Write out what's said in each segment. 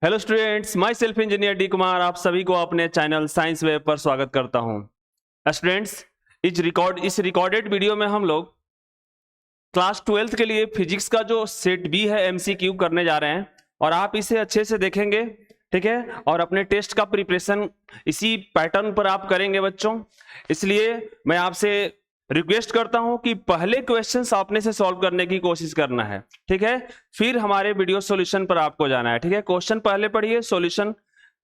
Hello students, my self engineer D Kumar आप सभी को अपने चैनल साइंस वेब पर स्वागत करता हूं। स्टूडेंट्स, इस रिकॉर्डेड वीडियो में हम लोग क्लास 12th के लिए फिजिक्स का जो सेट बी है एमसीक्यू करने जा रहे हैं और आप इसे अच्छे से देखेंगे, ठीक है। और अपने टेस्ट का प्रिपरेशन इसी पैटर्न पर आप करेंगे बच्चों। इसलिए मैं आपसे रिक्वेस्ट करता हूं कि पहले क्वेश्चंस अपने से सॉल्व करने की कोशिश करना है, ठीक है। फिर हमारे वीडियो सॉल्यूशन पर आपको जाना है, ठीक है। क्वेश्चन पहले पढ़िए, सॉल्यूशन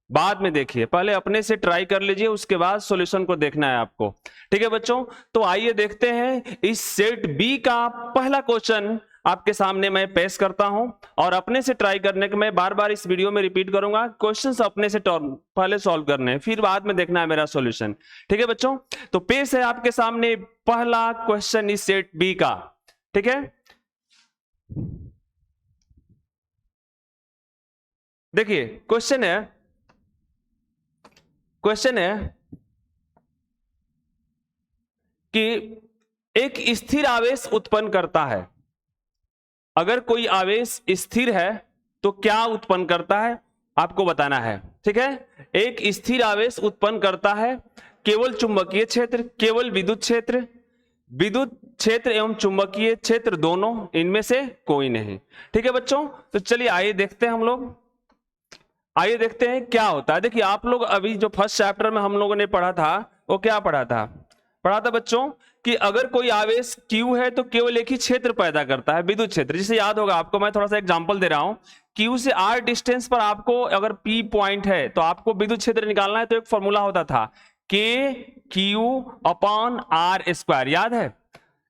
बाद में देखिए। पहले अपने से ट्राई कर लीजिए, उसके बाद सॉल्यूशन को देखना है आपको, ठीक है बच्चों। तो आइए देखते हैं इस सेट बी का पहला क्वेश्चन आपके सामने मैं पेश करता हूं और अपने से ट्राई करने के मैं बार बार इस वीडियो में रिपीट करूंगा। क्वेश्चंस अपने से पहले सॉल्व करने हैं, फिर बाद में देखना है मेरा सॉल्यूशन, ठीक है बच्चों। तो पेश है आपके सामने पहला क्वेश्चन इस सेट बी का, ठीक है। देखिए क्वेश्चन है कि एक स्थिर आवेश उत्पन्न करता है। अगर कोई आवेश स्थिर है तो क्या उत्पन्न करता है आपको बताना है, ठीक है। एक स्थिर आवेश उत्पन्न करता है केवल चुंबकीय क्षेत्र, केवल विद्युत क्षेत्र एवं चुंबकीय क्षेत्र दोनों, इनमें से कोई नहीं, ठीक है बच्चों। तो चलिए आइए देखते हैं आइए देखते हैं क्या होता है। देखिए आप लोग अभी जो फर्स्ट चैप्टर में हम लोगों ने पढ़ा था वो क्या पढ़ा था बच्चों कि अगर कोई आवेश Q है तो केवल एक ही क्षेत्र पैदा करता है, विद्युत क्षेत्र। जिसे याद होगा आपको, मैं थोड़ा सा एग्जांपल दे रहा हूं। Q से R डिस्टेंस पर आपको अगर P पॉइंट है तो आपको विद्युत क्षेत्र निकालना है, तो एक फॉर्मूला होता था KQ/R²। याद है?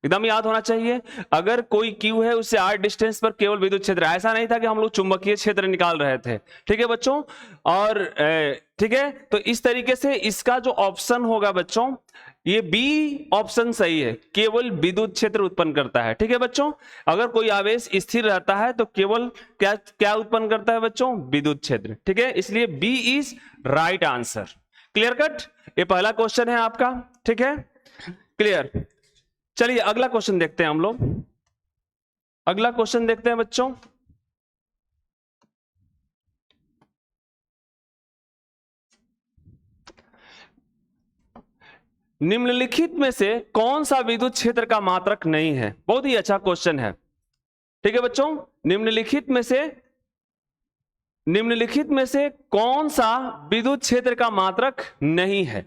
एकदम याद होना चाहिए। अगर कोई Q है उससे R डिस्टेंस पर केवल विद्युत क्षेत्र, ऐसा नहीं था कि हम लोग चुंबकीय क्षेत्र निकाल रहे थे, ठीक है बच्चों। और ठीक है, तो इस तरीके से इसका जो ऑप्शन होगा बच्चों, ये बी ऑप्शन सही है, केवल विद्युत क्षेत्र उत्पन्न करता है, ठीक है बच्चों। अगर कोई आवेश स्थिर रहता है तो केवल क्या क्या उत्पन्न करता है बच्चों? विद्युत क्षेत्र, ठीक है। इसलिए B is right answer. Clear cut? ये पहला क्वेश्चन है आपका, ठीक है, क्लियर। चलिए अगला क्वेश्चन देखते हैं हम लोग। अगला क्वेश्चन देखते हैं बच्चों। निम्नलिखित में से कौन सा विद्युत क्षेत्र का मात्रक नहीं है? बहुत ही अच्छा क्वेश्चन है, ठीक है बच्चों। निम्नलिखित में से कौन सा विद्युत क्षेत्र का मात्रक नहीं है?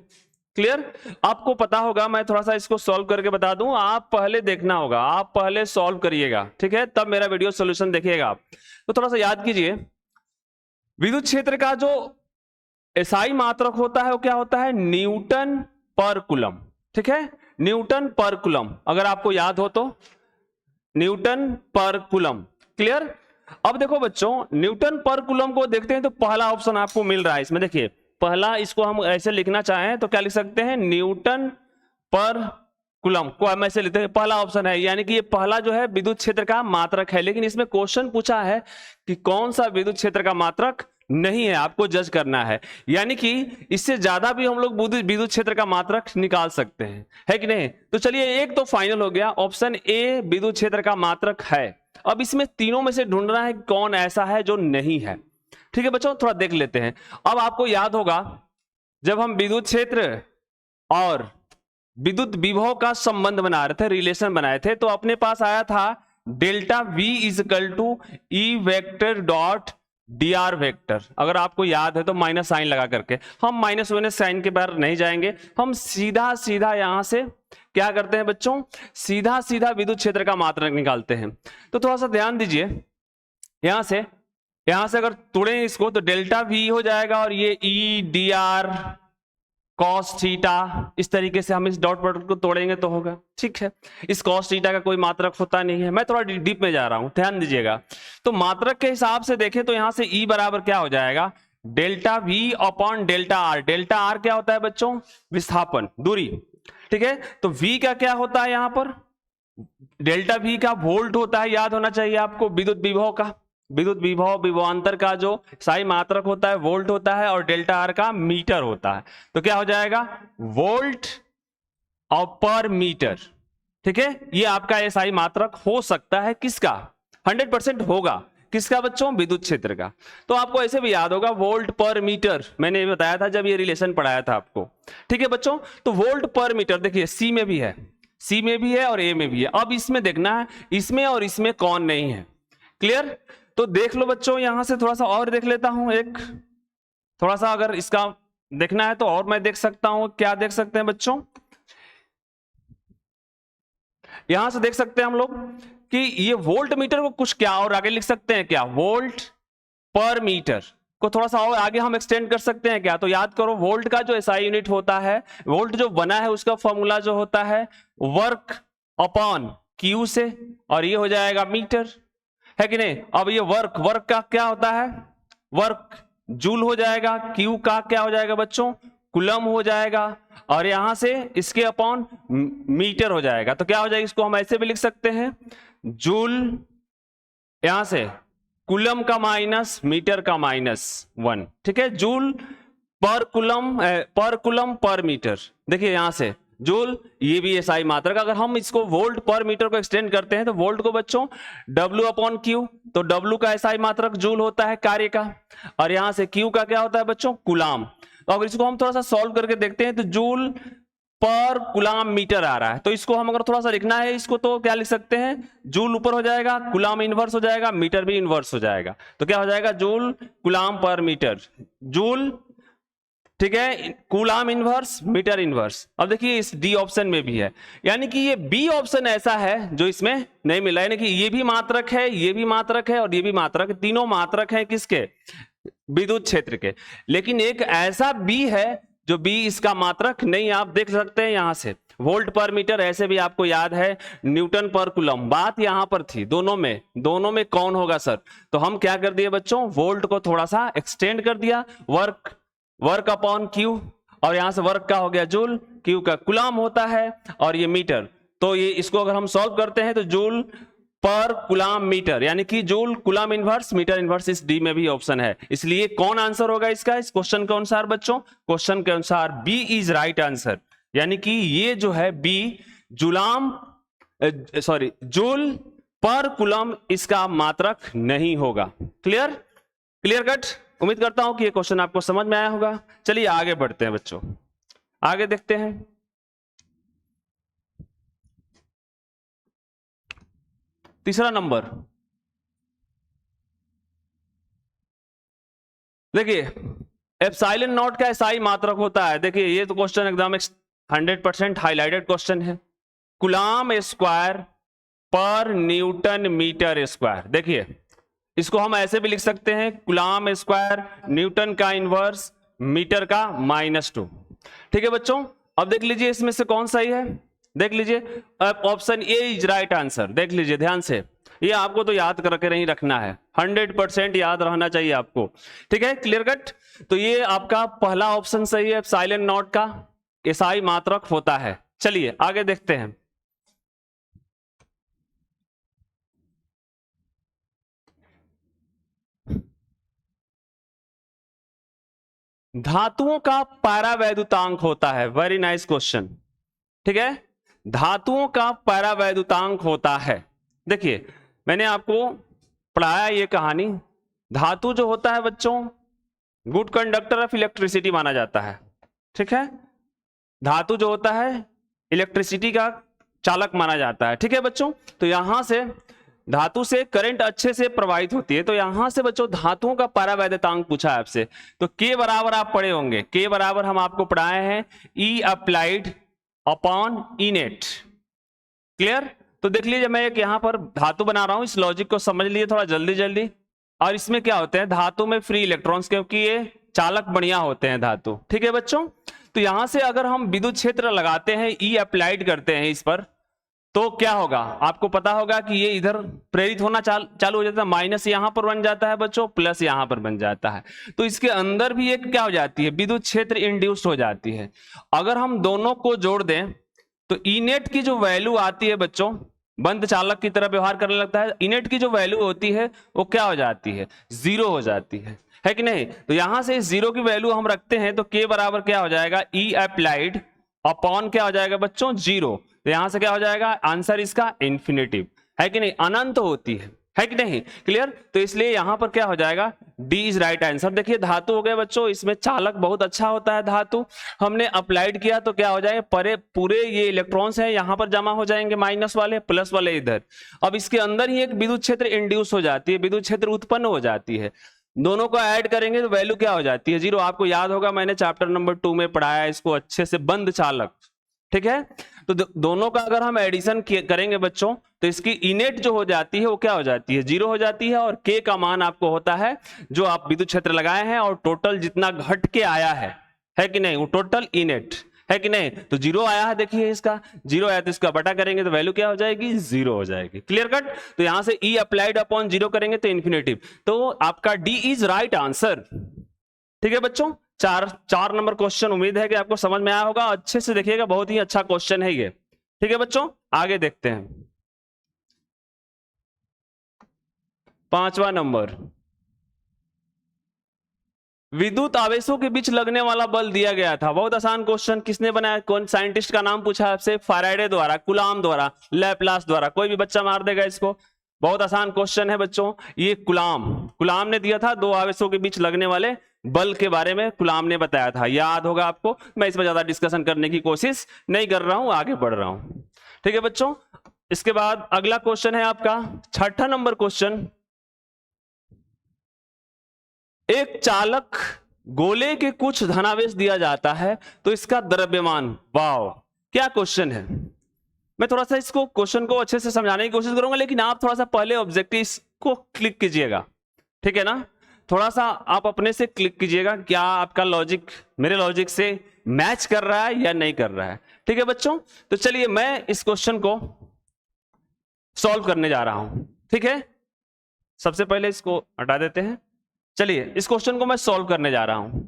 क्लियर? आपको पता होगा, मैं थोड़ा सा इसको सॉल्व करके बता दूं। आप पहले देखना होगा, आप पहले सॉल्व करिएगा, ठीक है, तब मेरा वीडियो सॉल्यूशन देखिएगा आप। तो थोड़ा सा याद कीजिए, विद्युत क्षेत्र का जो एसआई मात्रक होता है वो क्या होता है? न्यूटन पर कूलम, ठीक है, न्यूटन पर कूलम। अगर आपको याद हो तो न्यूटन पर कूलम। क्लियर? अब देखो बच्चों, न्यूटन पर कूलम को देखते हैं तो पहला ऑप्शन आपको मिल रहा है इसमें। देखिए पहला, इसको हम ऐसे लिखना चाहें तो क्या लिख सकते हैं? न्यूटन पर कूलम को हम ऐसे लिखते हैं, पहला ऑप्शन है। यानी कि ये पहला जो है विद्युत क्षेत्र का मात्रक है। लेकिन इसमें क्वेश्चन पूछा है कि कौन सा विद्युत क्षेत्र का मात्रक नहीं है, आपको जज करना है। यानी कि इससे ज्यादा भी हम लोग विद्युत क्षेत्र का मात्रक निकाल सकते हैं, है कि नहीं? तो चलिए एक तो फाइनल हो गया, ऑप्शन ए विद्युत क्षेत्र का मात्रक है। अब इसमें तीनों में से ढूंढना है कौन ऐसा है जो नहीं है, ठीक है बच्चों। थोड़ा देख लेते हैं। अब आपको याद होगा, जब हम विद्युत क्षेत्र और विद्युत विभव का संबंध बना रहे थे, रिलेशन बनाए थे, तो अपने पास आया था delta V equal to E vector dot dr vector. अगर आपको याद है तो माइनस साइन लगा करके, हम माइनस साइन के बाहर नहीं जाएंगे, हम सीधा यहां से क्या करते हैं बच्चों? सीधा विद्युत क्षेत्र का मात्रक निकालते हैं। तो थोड़ा सा ध्यान दीजिए, यहां से अगर तोड़ें इसको तो डेल्टा V हो जाएगा और ये ई dr कॉस थीटा, इस तरीके से हम इस डॉट प्रोडक्ट को तोड़ेंगे तो होगा, ठीक है। इस कॉस थीटा का कोई मात्रक होता नहीं है। मैं थोड़ा डीप में जा रहा हूं, ध्यान दीजिएगा। तो मात्रक के हिसाब से देखें तो यहां से ई बराबर क्या हो जाएगा? Delta V upon delta R। Delta R क्या होता है बच्चों? विस्थापन, दूरी, ठीक है। तो V का क्या होता है यहां पर? डेल्टा V का वोल्ट होता है, याद होना चाहिए आपको। विद्युत विभव का, विद्युत विभव विभवांतर का जो साई मात्रक होता है वोल्ट होता है, और डेल्टा आर का मीटर होता है। तो क्या हो जाएगा? वोल्ट और पर मीटर, ठीक है। ये आपका एसआई मात्रक हो सकता है, किसका? 100% होगा, किसका बच्चों? विद्युत क्षेत्र का। तो आपको ऐसे भी याद होगा वोल्ट पर मीटर, मैंने ये बताया था जब ये रिलेशन पढ़ाया था आपको। ठीक है बच्चों, तो वोल्ट पर मीटर देखिए सी में भी है, सी में भी है और ए में भी है। अब इसमें देखना है इसमें और इसमें कौन नहीं है। क्लियर? तो देख लो बच्चों, यहां से थोड़ा सा और देख लेता हूं, एक थोड़ा सा अगर इसका देखना है तो और मैं देख सकता हूं। क्या देख सकते हैं बच्चों? यहां से देख सकते हैं हम लोग कि ये वोल्ट मीटर को कुछ क्या और आगे लिख सकते हैं क्या? वोल्ट पर मीटर को थोड़ा सा और आगे हम एक्सटेंड कर सकते हैं क्या? तो याद करो वोल्ट का जो एसआई यूनिट होता है, वोल्ट जो बना है उसका फॉर्मूला जो होता है वर्क अपॉन क्यू से, और ये हो जाएगा मीटर, है कि नहीं? अब ये वर्क का क्या होता है? वर्क जूल हो जाएगा, क्यू का क्या हो जाएगा बच्चों? कुलम हो जाएगा, और यहां से इसके अपॉन मीटर हो जाएगा। तो क्या हो जाएगा? इसको हम ऐसे भी लिख सकते हैं जूल, यहां से कुलम का माइनस मीटर का -1। ठीक है, joule per coulomb per metre. देखिए यहां से जूल, ये भी एसआई मात्रक। अगर हम इसको वोल्ट पर मीटर को एक्सटेंड करते हैं तो वोल्ट को बच्चों W अपॉन क्यू, तो W का एसआई मात्रक जूल होता है कार्य का, और यहां से Q का क्या होता है बच्चों? कुलाम। तो अगर इसको हम थोड़ा सा सॉल्व करके देखते हैं तो जूल पर कुलाम मीटर आ रहा है, तो इसको हम अगर थोड़ा सा लिखना है इसको तो क्या लिख सकते हैं? जूल ऊपर हो जाएगा, कुलाम इनवर्स हो जाएगा, मीटर भी इनवर्स हो जाएगा। तो क्या हो जाएगा? जूल कुलाम पर मीटर, जूल, ठीक है, कुलाम इनवर्स मीटर इनवर्स। अब देखिए इस डी ऑप्शन में भी है, यानी कि ये बी ऑप्शन ऐसा है जो इसमें नहीं मिला, यानी कि ये भी मात्रक है, ये भी मात्रक है और ये भी मात्रक, तीनों मात्रक है किसके? विद्युत क्षेत्र के। लेकिन एक ऐसा बी है जो बी इसका मात्रक नहीं। आप देख सकते हैं यहां से वोल्ट पर मीटर, ऐसे भी आपको याद है न्यूटन पर कुलम, बात यहां पर थी दोनों में कौन होगा सर? तो हम क्या कर दिए बच्चों? वोल्ट को थोड़ा सा एक्सटेंड कर दिया, वर्क अपॉन क्यू, और यहां से वर्क का हो गया जूल, क्यू का कुलाम होता है, और ये मीटर। तो ये इसको अगर हम सॉल्व करते हैं तो जूल पर कुलाम मीटर, यानी कि joule coulomb inverse metre inverse, इस डी में भी ऑप्शन है। इसलिए कौन आंसर होगा इसका इस क्वेश्चन के अनुसार बच्चों? क्वेश्चन के अनुसार बी इज राइट आंसर, यानी कि ये जो है बी जूल पर कुलम इसका मात्रक नहीं होगा। Clear cut? उम्मीद करता हूं कि ये क्वेश्चन आपको समझ में आया होगा। चलिए आगे बढ़ते हैं बच्चों, आगे देखते हैं। तीसरा नंबर देखिए, एप्सिलॉन नॉट का एसआई मात्रक होता है। देखिए ये तो क्वेश्चन एकदम 100% हाईलाइटेड क्वेश्चन है, कुलाम स्क्वायर पर न्यूटन मीटर स्क्वायर। देखिए इसको हम ऐसे भी लिख सकते हैं कुलाम स्क्वायर न्यूटन का इनवर्स मीटर का -2। ठीक है बच्चों, अब देख लीजिए इसमें से कौन सही है, देख लीजिए option A is right answer. देख लीजिए ध्यान से, ये आपको तो याद करके नहीं रखना है, 100% याद रहना चाहिए आपको। ठीक है, क्लियर कट? तो ये आपका पहला ऑप्शन सही है, एप्सिलॉन नॉट का एसआई मात्रक होता है। चलिए आगे देखते हैं। धातुओं का पैरावैद्युतांक होता है। Very nice question. ठीक है, धातुओं का पैरावैद्युतांक होता है। देखिए मैंने आपको पढ़ाया ये कहानी, धातु जो होता है बच्चों गुड कंडक्टर ऑफ इलेक्ट्रिसिटी माना जाता है। ठीक है, धातु जो होता है इलेक्ट्रिसिटी का चालक माना जाता है। ठीक है बच्चों, तो यहां से धातु से करंट अच्छे से प्रवाहित होती है। तो यहां से बच्चों धातुओं का पैरावैद्युतांक पूछा है आपसे, तो के बराबर आप पढ़े होंगे, के बराबर हम आपको पढ़ाए हैं ई applied upon E net. Clear? तो देख लीजिए मैं एक यहां पर धातु बना रहा हूं, इस लॉजिक को समझ लीजिए थोड़ा जल्दी जल्दी। और इसमें क्या होते हैं, धातु में फ्री इलेक्ट्रॉन्स, क्योंकि ये चालक बढ़िया होते हैं धातु। ठीक है बच्चों, तो यहां से अगर हम विद्युत क्षेत्र लगाते हैं, ई अप्लाइड करते हैं इस पर, तो क्या होगा आपको पता होगा कि ये इधर प्रेरित होना चालू हो जाता है, माइनस यहां पर बन जाता है बच्चों, प्लस यहां पर बन जाता है। तो इसके अंदर भी एक क्या हो जाती है, विद्युत क्षेत्र इंड्यूस्ड हो जाती है। अगर हम दोनों को जोड़ दें तो ई नेट की जो वैल्यू आती है बच्चों, बंद चालक की तरह व्यवहार करने लगता है, ई नेट की जो वैल्यू होती है वो क्या हो जाती है, 0 हो जाती है कि नहीं? तो यहां से 0 की वैल्यू हम रखते हैं तो के बराबर क्या हो जाएगा, ई अप्लाइड अपॉन क्या हो जाएगा बच्चों, 0। तो यहां से क्या हो जाएगा आंसर इसका इन्फिनिटिव, है कि नहीं, अनंत होती है। है कि नहीं? क्लियर? तो इसलिए यहां पर क्या हो जाएगा, डी इज राइट आंसर। देखिए धातु हो गए बच्चों, इसमें चालक बहुत अच्छा होता है धातु, हमने अप्लाइड किया तो क्या हो जाएगा, पूरे ये इलेक्ट्रॉन्स हैं यहां पर जमा हो जाएंगे, माइनस वाले प्लस वाले इधर। अब इसके अंदर ही एक विद्युत क्षेत्र इंड्यूस हो जाती है, विद्युत क्षेत्र उत्पन्न हो जाती है, दोनों को ऐड करेंगे तो वैल्यू क्या हो जाती है, 0। आपको याद होगा मैंने चैप्टर नंबर 2 में पढ़ाया इसको अच्छे से, बंद चालक, ठीक है। तो दोनों का अगर हम एडिशन करेंगे बच्चों तो इसकी इनेट जो हो जाती है वो क्या हो जाती है, 0 हो जाती है, और के का मान आपको होता है जो आप विद्युत क्षेत्र लगाए हैं और टोटल जितना घट के आया है कि नहीं, वो टोटल इनेट है कि नहीं। तो 0 आया है, देखिए इसका 0 आया तो इसका बटा करेंगे तो वैल्यू क्या हो जाएगी, 0 हो जाएगी। Clear cut? तो यहां से ई अप्लाइड अपॉन 0 करेंगे तो इन्फिनेटिव, तो आपका डी इज राइट आंसर। ठीक है बच्चों, चार नंबर क्वेश्चन उम्मीद है कि आपको समझ में आया होगा, अच्छे से देखिएगा, बहुत ही अच्छा क्वेश्चन है ये। ठीक है बच्चों, आगे देखते हैं 5वां नंबर, विद्युत आवेशों के बीच लगने वाला बल दिया गया था। बहुत आसान क्वेश्चन, किसने बनाया, कौन साइंटिस्ट का नाम पूछा आपसे, फैराडे द्वारा, कूलाम द्वारा, लैपलास द्वारा, कोई भी बच्चा मार देगा इसको। बहुत आसान क्वेश्चन है बच्चों, ये कूलाम ने दिया था, दो आवेशों के बीच लगने वाले बल के बारे में कूलाम ने बताया था, याद होगा आपको। मैं इसमें ज्यादा डिस्कशन करने की कोशिश नहीं कर रहा हूं, आगे बढ़ रहा हूं। ठीक है बच्चों, इसके बाद अगला क्वेश्चन है आपका 6ठा नंबर क्वेश्चन, एक चालक गोले के कुछ धनावेश दिया जाता है तो इसका द्रव्यमान, वाव क्या क्वेश्चन है। मैं थोड़ा सा इसको क्वेश्चन को अच्छे से समझाने की कोशिश करूंगा, लेकिन आप थोड़ा सा पहले ऑब्जेक्टिव को क्लिक कीजिएगा, ठीक है ना, थोड़ा सा आप अपने से क्लिक कीजिएगा, क्या आपका लॉजिक मेरे लॉजिक से मैच कर रहा है या नहीं कर रहा है। ठीक है बच्चों, तो चलिए मैं इस क्वेश्चन को सॉल्व करने जा रहा हूं। ठीक है, सबसे पहले इसको हटा देते हैं। चलिए इस क्वेश्चन को मैं सॉल्व करने जा रहा हूं।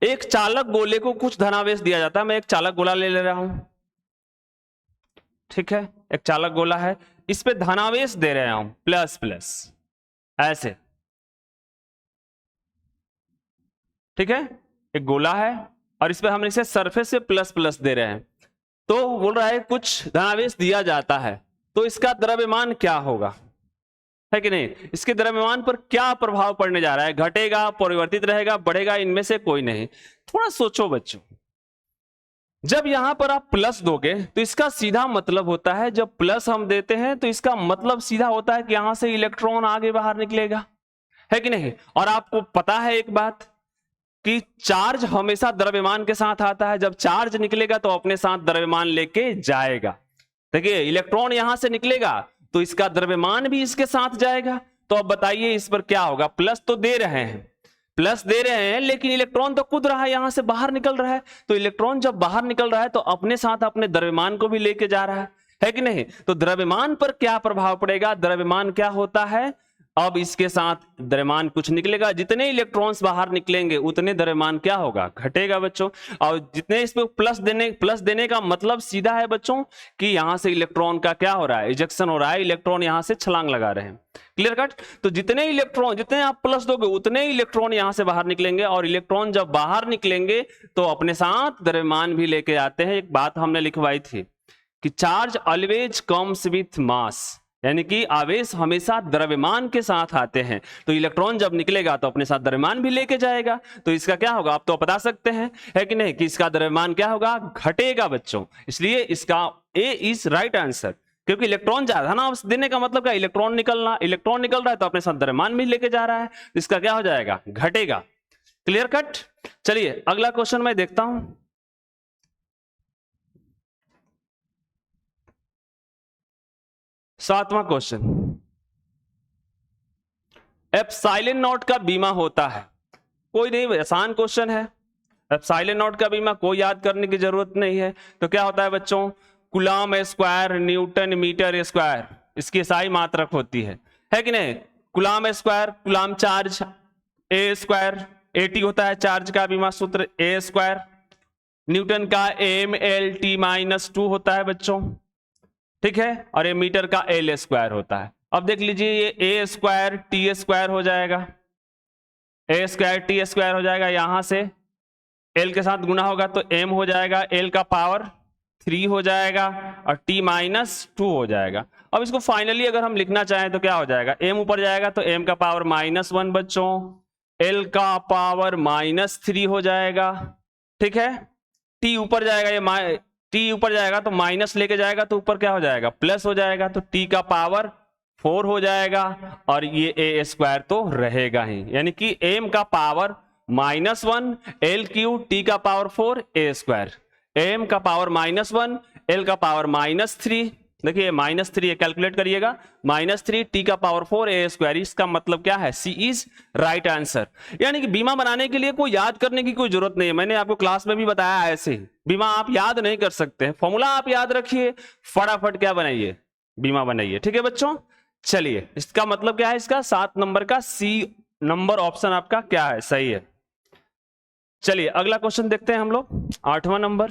एक चालक गोले को कुछ धनावेश दिया जाता है, मैं एक चालक गोला ले रहा हूं, ठीक है, एक चालक गोला है, इस पे धनावेश दे रहे हूं प्लस प्लस ऐसे, ठीक है, एक गोला है और इस पे हम इसे सरफेस से प्लस प्लस दे रहे हैं, तो बोल रहा है कुछ धनावेश दिया जाता है तो इसका द्रव्यमान क्या होगा, है कि नहीं, इसके द्रव्यमान पर क्या प्रभाव पड़ने जा रहा है, घटेगा, परिवर्तित रहेगा, बढ़ेगा, इनमें से कोई नहीं। थोड़ा सोचो बच्चों, जब यहां पर आप प्लस दोगे तो इसका सीधा मतलब होता है, जब प्लस हम देते हैं तो इसका मतलब सीधा होता है कि यहां से इलेक्ट्रॉन आगे बाहर निकलेगा, है कि नहीं। और आपको पता है एक बात कि चार्ज हमेशा द्रव्यमान के साथ आता है, जब चार्ज निकलेगा तो अपने साथ द्रव्यमान लेके जाएगा। देखिए इलेक्ट्रॉन यहां से निकलेगा तो इसका द्रव्यमान भी इसके साथ जाएगा, तो अब बताइए इस पर क्या होगा, प्लस तो दे रहे हैं, प्लस दे रहे हैं, लेकिन इलेक्ट्रॉन तो कूद रहा है, यहां से बाहर निकल रहा है, तो इलेक्ट्रॉन जब बाहर निकल रहा है तो अपने साथ अपने द्रव्यमान को भी लेके जा रहा है कि नहीं। तो द्रव्यमान पर क्या प्रभाव पड़ेगा, द्रव्यमान क्या होता है, अब इसके साथ द्रव्यमान कुछ निकलेगा, जितने इलेक्ट्रॉन्स बाहर निकलेंगे उतने द्रव्यमान क्या होगा, घटेगा बच्चों। और जितने इस पे प्लस देने का मतलब सीधा है बच्चों कि यहां से इलेक्ट्रॉन का क्या हो रहा है, इजेक्शन हो रहा है, इलेक्ट्रॉन यहां से छलांग लगा रहे हैं। Clear cut? तो जितने आप प्लस दोगे उतने इलेक्ट्रॉन यहां से बाहर निकलेंगे, और इलेक्ट्रॉन जब बाहर निकलेंगे तो अपने साथ द्रव्यमान भी लेके आते हैं। एक बात हमने लिखवाई थी कि charge always comes with mass, यानी कि आवेश हमेशा द्रव्यमान के साथ आते हैं, तो इलेक्ट्रॉन जब निकलेगा तो अपने साथ द्रव्यमान भी लेके जाएगा, तो इसका क्या होगा आप तो बता सकते हैं, है कि नहीं, कि इसका द्रव्यमान क्या होगा, घटेगा बच्चों। इसलिए इसका ए इज राइट आंसर, क्योंकि इलेक्ट्रॉन जा रहा है ना, देने का मतलब क्या, इलेक्ट्रॉन निकल रहा है तो अपने साथ द्रव्यमान भी लेके जा रहा है, तो इसका क्या हो जाएगा, घटेगा। Clear cut? चलिए अगला क्वेश्चन मैं देखता हूं, सातवां क्वेश्चन, एप्सिलॉन नॉट का बीमा होता है, कोई नहीं, आसान क्वेश्चन है, एप्सिलॉन नॉट का बीमा कोई याद करने की जरूरत नहीं है। तो क्या होता है बच्चों, coulomb square newton metre square, इसकी SI मात्रक होती है कि नहीं। Coulomb square, coulomb charge, A square, AT होता है चार्ज का बीमा सूत्र, ए स्क्वायर, न्यूटन का MLT-2 होता है बच्चों, ठीक है, और ये मीटर का L स्क्वायर होता है। अब देख लीजिए ये A स्क्वायर T स्क्वायर हो जाएगा, A स्क्वायर T स्क्वायर हो जाएगा, यहां से L के साथ गुना होगा तो M हो जाएगा, L का पावर 3 हो जाएगा और T माइनस 2 हो जाएगा। अब इसको फाइनली अगर हम लिखना चाहें तो क्या हो जाएगा, m ऊपर जाएगा तो m का पावर -1 बच्चों, l का पावर -3 हो जाएगा, ठीक है। t ऊपर जाएगा, ये t ऊपर जाएगा तो माइनस लेके जाएगा तो ऊपर क्या हो जाएगा, प्लस हो जाएगा, तो t का पावर 4 हो जाएगा और ये a स्क्वायर तो रहेगा ही, यानी कि m का पावर -1 l क्यूब t का पावर 4 a स्क्वायर, m का पावर -1 l का पावर -3, देखिए -3 कैलकुलेट करिएगा, -3 t का पावर 4 a स्क्वायर, इसका मतलब क्या है, C इज राइट आंसर। यानी कि बीमा बनाने के लिए कोई याद करने की कोई जरूरत नहीं है, मैंने आपको क्लास में भी बताया ऐसे ही, बीमा आप याद नहीं कर सकते, फॉर्मूला आप याद रखिए, फटाफट क्या बनाइए, बीमा बनाइए, ठीक है बच्चों। चलिए इसका मतलब क्या है, इसका 7 नंबर का C नंबर ऑप्शन आपका क्या है, सही है। चलिए अगला क्वेश्चन देखते हैं हम लोग, 8वां नंबर।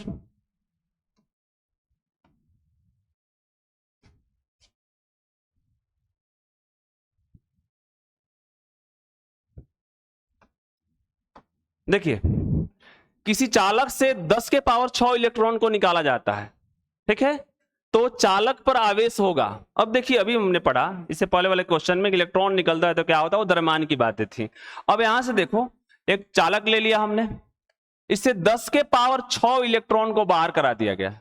देखिए किसी चालक से 10 के पावर 6 इलेक्ट्रॉन को निकाला जाता है, ठीक है, तो चालक पर आवेश होगा। अब देखिए अभी हमने पढ़ा इससे पहले वाले क्वेश्चन में इलेक्ट्रॉन निकलता है तो क्या होता है, वो द्रव्यमान की बातें थी। अब यहां से देखो एक चालक ले लिया हमने, इससे 10 के पावर 6 इलेक्ट्रॉन को बाहर करा दिया गया,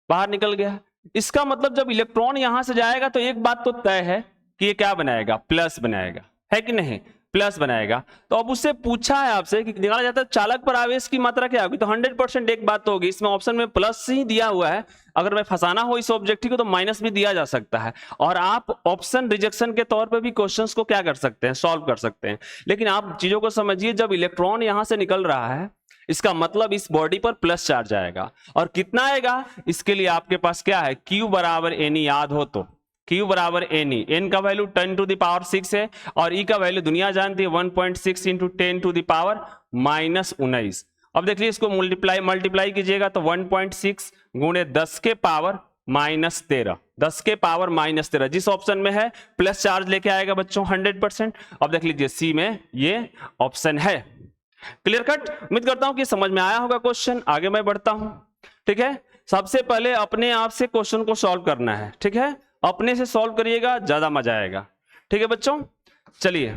बाहर निकल गया। इसका मतलब जब इलेक्ट्रॉन यहां से जाएगा तो एक बात तो तय है कि ये क्या बनाएगा, प्लस बनाएगा, है कि नहीं, प्लस बनाएगा। तो अब उससे पूछा है आपसे कि निकाला जाता है चालक पर आवेश की मात्रा क्या होगी, तो 100% एक बात तो होगी, इसमें ऑप्शन में प्लस ही दिया हुआ है, अगर मैं फंसाना हो इस ऑब्जेक्टिव को तो माइनस भी दिया जा सकता है, और आप ऑप्शन रिजेक्शन के तौर पे भी क्वेश्चंस को क्या कर सकते हैं, सॉल्व कर सकते हैं। लेकिन आप चीजों को समझिए, जब इलेक्ट्रॉन यहां से निकल रहा है इसका मतलब इस बॉडी पर प्लस चार्ज आएगा, और कितना आएगा, इसके लिए आपके पास क्या है, Q बराबर एनी, याद हो तो Q बराबर एनी, n का वैल्यू 10 टू द पावर 6 है और E का वैल्यू दुनिया जानती है 1.6 इंटू 10 टू द पावर -19। अब देखिए इसको मल्टीप्लाई कीजिएगा तो 1.6 गुणे 10 के पावर -13, 10 के पावर -13 जिस ऑप्शन में है प्लस चार्ज लेके आएगा बच्चों 100%। अब देख लीजिए सी में ये ऑप्शन है। क्लियर कट, उम्मीद करता हूं कि समझ में आया होगा क्वेश्चन। आगे मैं बढ़ता हूं, ठीक है। सबसे पहले अपने आप से क्वेश्चन को सॉल्व करना है, ठीक है, अपने से सॉल्व करिएगा, ज्यादा मजा आएगा, ठीक है बच्चों। चलिए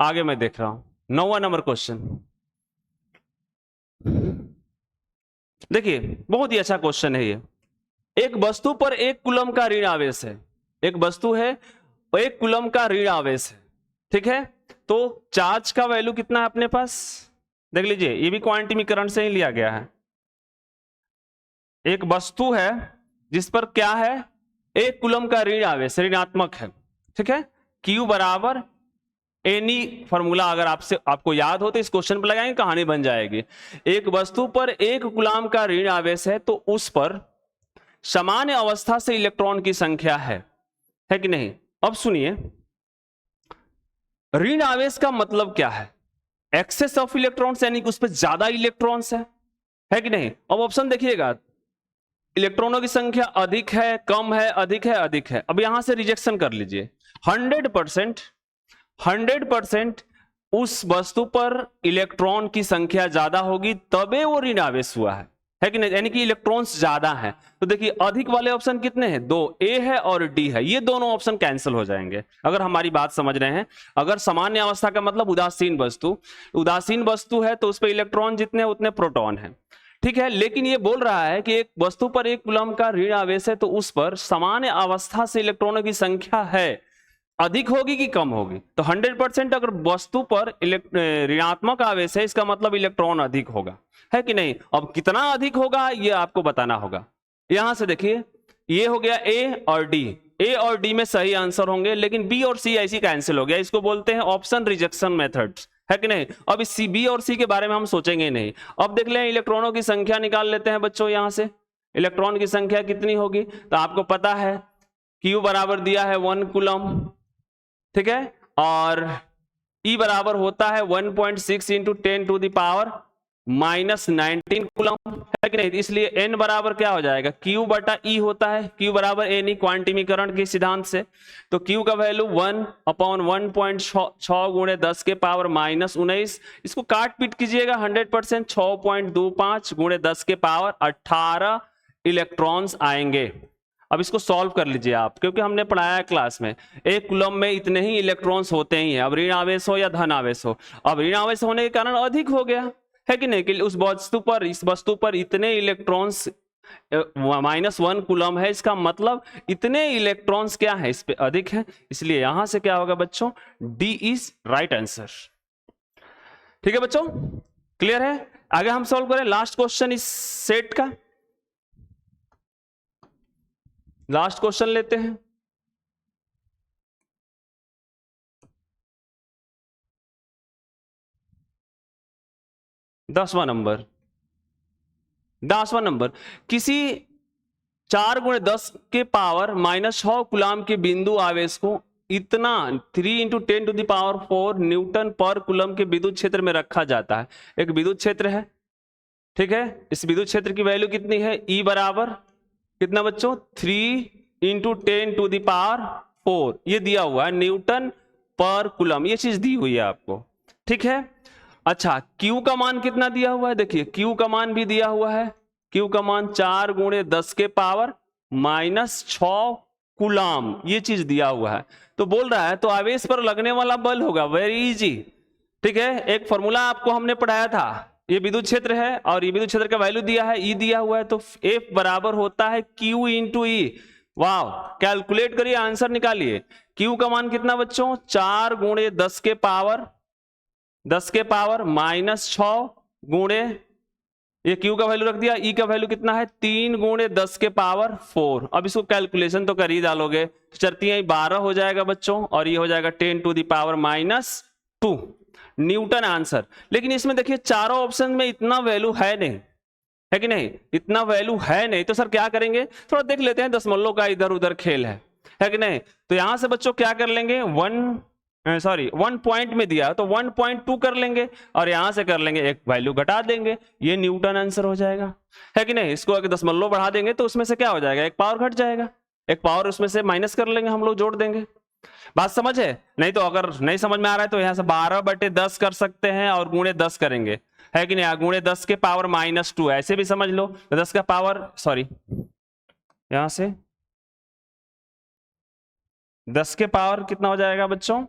आगे मैं देख रहा हूं, 9वां नंबर क्वेश्चन। देखिए बहुत ही अच्छा क्वेश्चन है ये। एक वस्तु पर 1 कूलम का ऋण आवेश है, एक वस्तु है 1 कूलम का ऋण आवेश है, ठीक है, तो चार्ज का वैल्यू कितना है अपने पास, देख लीजिए ये भी क्वांटिमीकरण से ही लिया गया है। एक वस्तु है जिस पर क्या है, 1 कूलम का ऋण आवेश, ऋणात्मक है, ठीक है, Q बराबर एनी, फॉर्मूला अगर आपको याद हो तो इस क्वेश्चन पर लगाएंगे, कहानी बन जाएगी। एक वस्तु पर 1 कूलम का ऋण आवेश है तो उस पर सामान्य अवस्था से इलेक्ट्रॉन की संख्या है कि नहीं। अब सुनिए ऋण आवेश का मतलब क्या है, एक्सेस ऑफ इलेक्ट्रॉन्स, यानी कि उस पर ज्यादा इलेक्ट्रॉन्स है कि नहीं। अब ऑप्शन देखिएगा, इलेक्ट्रॉनों की संख्या अधिक है, कम है, अधिक है, अधिक है। अब यहां से रिजेक्शन कर लीजिए, 100% उस वस्तु पर इलेक्ट्रॉन की संख्या ज्यादा होगी तबे वो ऋण आवेश हुआ है कि नहीं, यानी कि इलेक्ट्रॉन्स ज्यादा हैं। तो देखिए अधिक वाले ऑप्शन कितने हैं, 2, ए है और डी है, ये दोनों ऑप्शन कैंसिल हो जाएंगे अगर हमारी बात समझ रहे हैं। अगर सामान्य अवस्था का मतलब उदासीन वस्तु है तो उस पर इलेक्ट्रॉन जितने उतने प्रोटॉन है, ठीक है। लेकिन ये बोल रहा है कि एक वस्तु पर 1 कूलम का ऋण आवेश है तो उस पर सामान्य अवस्था से इलेक्ट्रॉनों की संख्या है, अधिक होगी कि कम होगी। तो 100% अगर वस्तु पर ऋणात्मक आवेश है इसका मतलब इलेक्ट्रॉन अधिक होगा, है कि नहीं। अब कितना अधिक होगा ये आपको बताना होगा। यहां से देखिए ये हो गया ए और डी में सही आंसर होंगे, लेकिन बी और सी ऐसी कैंसिल हो गया, इसको बोलते हैं ऑप्शन रिजेक्शन मेथड्स, है कि नहीं। अब इस सी, बी और सी के बारे में हम सोचेंगे नहीं। अब देख लें इलेक्ट्रॉनों की संख्या निकाल लेते हैं बच्चों, यहां से इलेक्ट्रॉन की संख्या कितनी होगी, तो आपको पता है Q बराबर दिया है 1 कूलम, ठीक है, और E बराबर होता है 1.6 into 10 to the power -19 coulomb है कि नहीं। इसलिए n बराबर क्या हो जाएगा, Q बटा E होता है, Q बराबर n क्वांटिमीकरण के सिद्धांत से। तो Q का वैल्यू 1/1.6 गुणे 10 के पावर -19, इसको काट पीट कीजिएगा 100%, 6.25 गुणे 10 के पावर 18 इलेक्ट्रॉन्स आएंगे। अब इसको सॉल्व कर लीजिए आप, क्योंकि हमने पढ़ाया है क्लास में, एक कूलम में इतने ही इलेक्ट्रॉन्स होते ही हैं। अब ऋण आवेश हो या धन आवेश हो, अब ऋण आवेश होने के कारण अधिक हो गया है कि नहीं, कि उस वस्तु पर, इस वस्तु पर इतने इलेक्ट्रॉन्स -1 कूलम है, इसका मतलब इतने इलेक्ट्रॉन्स क्या है, इस पे अधिक है। इसलिए यहां से क्या होगा बच्चों, डी इज राइट आंसर। ठीक है बच्चों, क्लियर है। आगे हम सॉल्व करें लास्ट क्वेश्चन इस सेट का। लास्ट क्वेश्चन लेते हैं। दसवां नंबर, किसी 4 गुणे 10 के पावर -6 कूलम के बिंदु आवेश को इतना 3 × 10⁴ न्यूटन पर कूलम के विद्युत क्षेत्र में रखा जाता है। एक विद्युत क्षेत्र है, ठीक है। इस विद्युत क्षेत्र की वैल्यू कितनी है, E बराबर कितना बच्चों, 3 × 10⁴ ये दिया हुआ है न्यूटन पर कूलम, ये चीज दी हुई है आपको, ठीक है। अच्छा, Q का मान कितना दिया हुआ है, देखिए Q का मान भी दिया हुआ है, Q का मान 4 गुणे 10 के पावर -6 कूलम, ये चीज दिया हुआ है। तो बोल रहा है तो आवेश पर लगने वाला बल होगा, वेरी इजी, ठीक है। एक फॉर्मूला आपको हमने पढ़ाया था, ये विद्युत क्षेत्र है और ये विद्युत क्षेत्र का वैल्यू दिया है, E दिया हुआ है, तो F बराबर होता है Q × E। वाह, कैलकुलेट करिए, आंसर निकालिए। Q का मान कितना बच्चों, 4 गुणे 10 के पावर -6 गुणे, ये Q का वैल्यू रख दिया, E का वैल्यू कितना है 3 गुणे 10 के पावर 4। अब इसको कैलकुलेशन तो कर ही डालोगे, चरतियां 12 हो जाएगा बच्चों, और ये हो जाएगा 10⁻², न्यूटन आंसर। लेकिन इसमें देखिए चारों ऑप्शन में इतना वैल्यू है नहीं, है कि नहीं, इतना वैल्यू है नहीं। तो सर क्या करेंगे, थोड़ा देख लेते हैं, दशमलव का इधर उधर खेल है कि नहीं। तो यहां से बच्चों क्या कर लेंगे, 1 पॉइंट में दिया तो 1.2 कर लेंगे, और यहां से कर लेंगे एक वैल्यू घटा देंगे, ये न्यूटन आंसर हो जाएगा, है कि नहीं। इसको अगर दशमलव बढ़ा देंगे तो उसमें से क्या हो जाएगा, एक पावर घट जाएगा, एक पावर उसमें से माइनस कर लेंगे हम लोग, जोड़ देंगे। बात समझ है, नहीं तो अगर नहीं समझ में आ रहा है तो यहां से 12/10 कर सकते हैं और गुणे 10 करेंगे, है कि नहीं, गुणे 10 के पावर -2 ऐसे भी समझ लो। 10 का पावर, सॉरी, यहां से 10 के पावर कितना हो जाएगा बच्चों,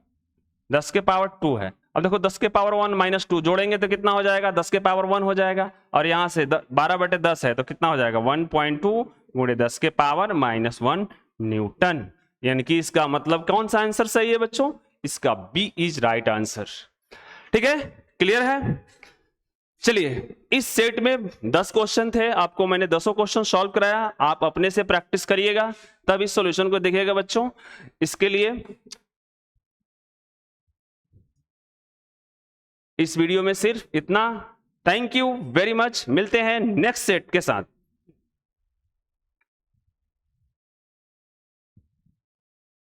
10 के पावर 2 है। अब देखो 10 के पावर 1 -2 जोड़ेंगे तो कितना हो जाएगा, 10 के पावर 1 हो जाएगा, और यहां से 12/10 है तो कितना हो जाएगा, 1.2 गुणे 10 के पावर -1 न्यूटन। यानी कि इसका मतलब कौन सा आंसर सही है बच्चों, इसका बी इज राइट आंसर। ठीक है, क्लियर है। चलिए, इस सेट में 10 क्वेश्चन थे, आपको मैंने 10 क्वेश्चन सॉल्व कराया, आप अपने से प्रैक्टिस करिएगा तब इस सॉल्यूशन को देखिएगा बच्चों। इसके लिए इस वीडियो में सिर्फ इतना। थैंक यू वेरी मच, मिलते हैं नेक्स्ट सेट के साथ।